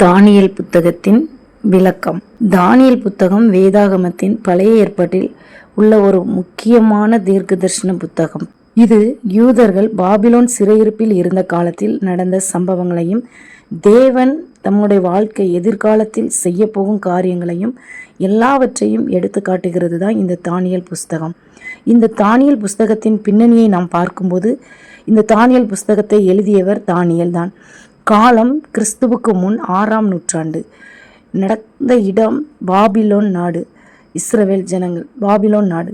தானியேல் புத்தகத்தின் விளக்கம். தானியேல் புத்தகம் வேதாகமத்தின் பழைய ஏற்பாட்டில் உள்ள ஒரு முக்கியமான தீர்க்கதரிசன புத்தகம். இது யூதர்கள் பாபிலோன் சிறையிருப்பில் இருந்த காலத்தில் நடந்த சம்பவங்களையும் தேவன் தம்முடைய வாழ்க்கை எதிர்காலத்தில் செய்ய போகும் காரியங்களையும் எல்லாவற்றையும் எடுத்து காட்டுகிறது தான் இந்த தானியேல் புஸ்தகம். இந்த தானியேல் புஸ்தகத்தின் பின்னணியை நாம் பார்க்கும்போது இந்த தானியேல் புஸ்தகத்தை எழுதியவர் தானியேல் தான். காலம் கிறிஸ்துவுக்கு முன் 6ஆம் நூற்றாண்டு. நடந்த இடம் பாபிலோன் நாடு. இஸ்ரவேல் ஜனங்கள் பாபிலோன் நாடு.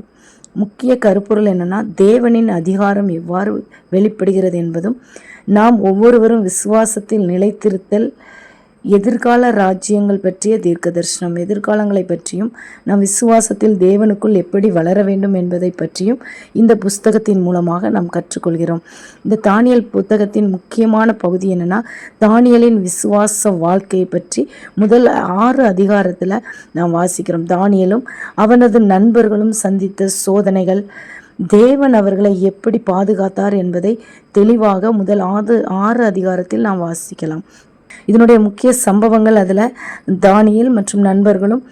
முக்கிய கருப்பொருள் என்னன்னா, தேவனின் அதிகாரம் எவ்வாறு வெளிப்படுகிறது என்பதும், நாம் ஒவ்வொருவரும் விசுவாசத்தில் நிலைத்திருத்தல், எதிர்கால ராஜ்யங்கள் பற்றிய தீர்க்க தரிசனம், எதிர்காலங்களை பற்றியும் நாம் விசுவாசத்தில் தேவனுக்குள் எப்படி வளர வேண்டும் என்பதை பற்றியும் இந்த புஸ்தகத்தின் மூலமாக நாம் கற்றுக்கொள்கிறோம். இந்த தானியேல் புத்தகத்தின் முக்கியமான பகுதி என்னன்னா, தானியேலின் விசுவாச வாழ்க்கையை பற்றி முதல் 6 அதிகாரத்தில் நாம் வாசிக்கிறோம். தானியேலும் அவனது நண்பர்களும் சந்தித்த சோதனைகள், தேவன் அவர்களை எப்படி பாதுகாத்தார் என்பதை தெளிவாக முதல் 6 அதிகாரத்தில் நாம் வாசிக்கலாம். இதனுடைய முக்கிய சம்பவங்கள், அதில் தானியேல் மற்றும் நண்பர்களும்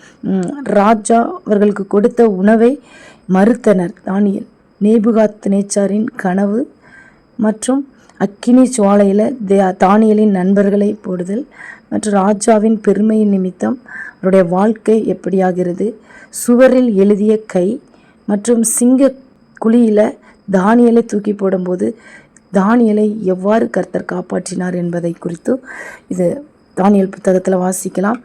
ராஜா அவர்களுக்கு கொடுத்த உணவை மறுத்தனர். தானியேல் நேபுகாத்நேச்சாரின் கனவு மற்றும் அக்கினி சுவாலையில் தானியேலின் நண்பர்களை போடுதல் மற்றும் ராஜாவின் பெருமையின் நிமித்தம் அவருடைய வாழ்க்கை எப்படியாகிறது, சுவரில் எழுதிய கை மற்றும் சிங்க குழியில் தானியேலை தூக்கி போடும்போது தானியேலை எவ்வாறு கர்த்தர் காப்பாற்றினார் என்பதை குறித்து இது தானியேல் புத்தகத்தில் வாசிக்கலாம்.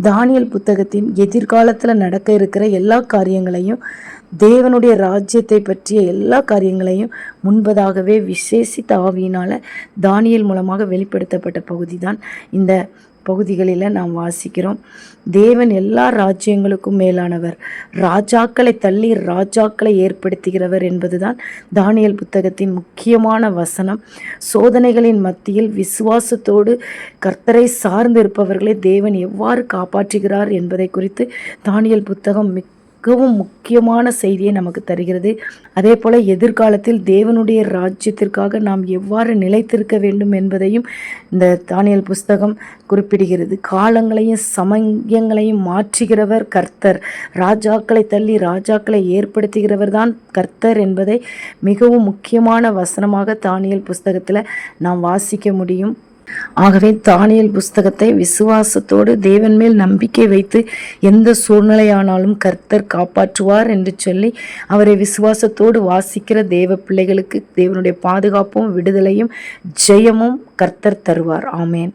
தானியேல் புத்தகத்தின் எதிர்காலத்தில் நடக்க இருக்கிற எல்லா காரியங்களையும், தேவனுடைய ராஜ்யத்தை பற்றிய எல்லா காரியங்களையும் முன்பதாகவே விசேஷித்த ஆவியினால் தானியேல் மூலமாக வெளிப்படுத்தப்பட்ட பகுதி தான் இந்த பகுதிகளில் நாம் வாசிக்கிறோம். தேவன் எல்லா ராஜ்யங்களுக்கும் மேலானவர், ராஜாக்களை தள்ளி ராஜாக்களை ஏற்படுத்துகிறவர் என்பதுதான் தானியேல் புத்தகத்தின் முக்கியமான வசனம். சோதனைகளின் மத்தியில் விசுவாசத்தோடு கர்த்தரை சார்ந்து இருப்பவர்களை தேவன் எவ்வாறு காப்பாற்றுகிறார் என்பதை குறித்து தானியேல் புத்தகம் மிகவும் முக்கியமான செய்தியை நமக்கு தருகிறது. அதே போல எதிர்காலத்தில் தேவனுடைய ராஜ்யத்திற்காக நாம் எவ்வாறு நிலைத்திருக்க வேண்டும் என்பதையும் இந்த தானியேல் புஸ்தகம் குறிப்பிடுகிறது. காலங்களையும் சமயங்களையும் மாற்றுகிறவர் கர்த்தர், ராஜாக்களை தள்ளி ராஜாக்களை ஏற்படுத்துகிறவர் தான் கர்த்தர் என்பதை மிகவும் முக்கியமான வசனமாக தானியேல் புஸ்தகத்தில் நாம் வாசிக்க முடியும். ஆகவே தானியேல் புஸ்தகத்தை விசுவாசத்தோடு தேவன் மேல் நம்பிக்கை வைத்து எந்த சூழ்நிலையானாலும் கர்த்தர் காப்பாற்றுவார் என்று சொல்லி அவரை விசுவாசத்தோடு வாசிக்கிற தேவ பிள்ளைகளுக்கு தேவனுடைய பாதுகாப்பும் விடுதலையும் ஜெயமும் கர்த்தர் தருவார். ஆமேன்.